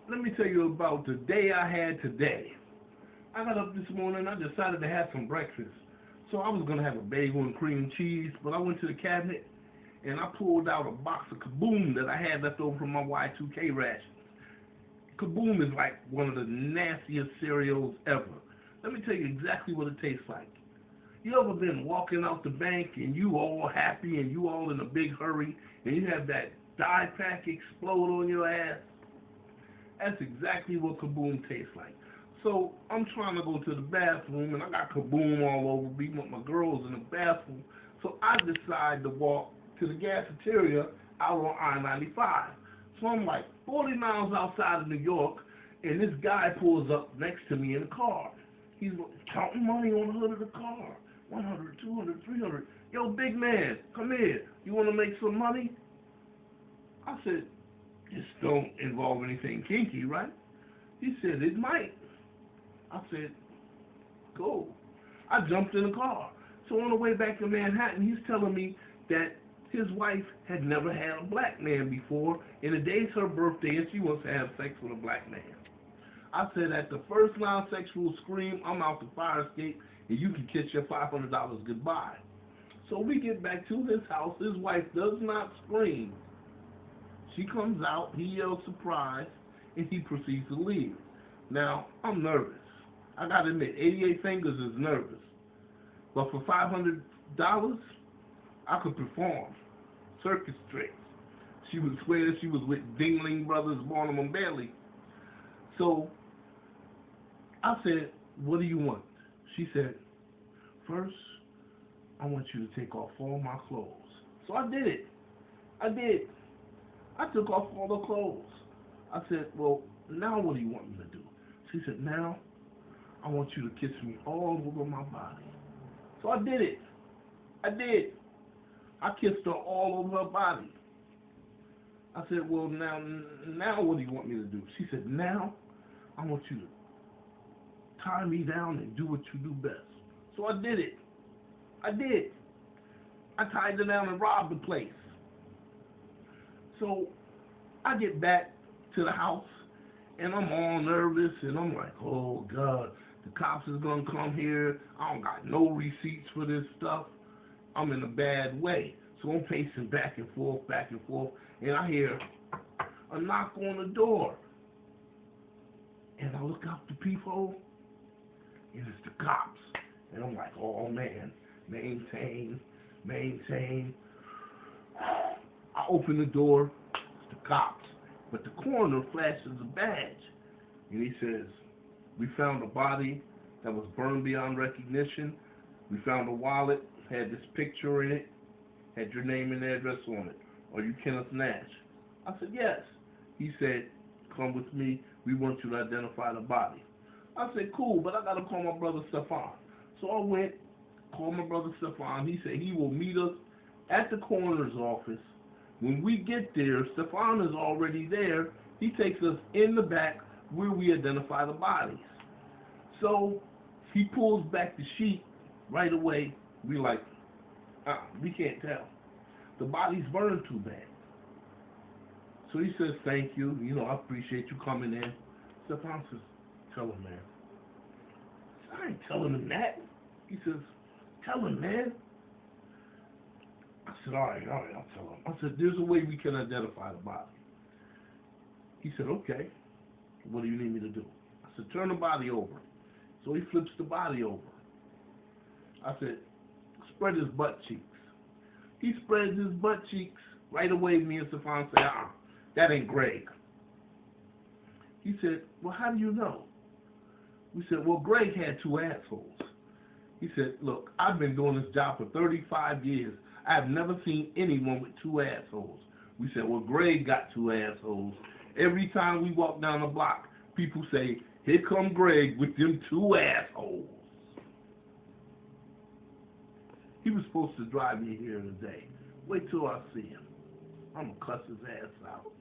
let me tell you about the day I had today. I got up this morning, I decided to have some breakfast. So I was going to have a bagel and cream cheese, but I went to the cabinet and I pulled out a box of Kaboom that I had left over from my Y2K rations. Kaboom is like one of the nastiest cereals ever. Let me tell you exactly what it tastes like. You ever been walking out the bank and you all happy and you all in a big hurry and you have that dye pack explode on your ass? That's exactly what Kaboom tastes like. So I'm trying to go to the bathroom and I got Kaboom all over me with my girls in the bathroom. So I decide to walk to the cafeteria out on I-95. So I'm like 40 miles outside of New York and this guy pulls up next to me in a car. He's counting money on the hood of the car. 100, 200, 300. Yo, big man, come here. You want to make some money? I said, this don't involve anything kinky, right? He said, it might. I said, cool. I jumped in the car. So on the way back to Manhattan, he's telling me that his wife had never had a black man before, and the day's her birthday, and she wants to have sex with a black man. I said, at the first non-sexual scream, I'm out the fire escape, and you can kiss your $500 goodbye. So we get back to his house. His wife does not scream. She comes out, he yells surprise, and he proceeds to leave. Now, I'm nervous. I gotta admit, 88 Fingers is nervous. But for $500, I could perform circus tricks. She would swear she was with Dingling Brothers, Barnum and Bailey. So I said, what do you want? She said, first, I want you to take off all my clothes. So I did it. I did. I took off all the clothes. I said, well, now what do you want me to do? She said, now I want you to kiss me all over my body. So I did it. I did. I kissed her all over her body. I said, well, now what do you want me to do? She said, now I want you to tie me down and do what you do best. So I did it. I did. I tied her down and robbed the place. So I get back to the house, and I'm all nervous, and I'm like, oh, God, the cops is going to come here. I don't got no receipts for this stuff. I'm in a bad way. So I'm pacing back and forth, and I hear a knock on the door. And I look out the peephole, and it's the cops. And I'm like, oh, man, maintain. I open the door, it's the cops. But the coroner flashes a badge, and he says, we found a body that was burned beyond recognition. We found a wallet, had this picture in it, had your name and address on it. Are you Kenneth Nash? I said, yes. He said, come with me. We want you to identify the body. I said, cool, but I got to call my brother Stefan. So I went, called my brother Stefan. He said he will meet us at the coroner's office. When we get there, Stefan is already there. He takes us in the back where we identify the bodies. So he pulls back the sheet right away. We like, we can't tell. The body's burned too bad. So he says, thank you. I appreciate you coming in. Stefan says, tell him, man. I ain't telling him that. He says, tell him, man. I said, all right, I'll tell him. I said, there's a way we can identify the body. He said, okay. What do you need me to do? I said, turn the body over. So he flips the body over. I said, spread his butt cheeks. He spreads his butt cheeks. Right away, me and Stefan say, that ain't Greg. He said, well, how do you know? We said, well, Greg had two assholes. He said, look, I've been doing this job for 35 years. I've never seen anyone with two assholes. We said, well, Greg got two assholes. Every time we walk down the block, people say, here come Greg with them two assholes. He was supposed to drive me here today. Wait till I see him. I'm going to cuss his ass out.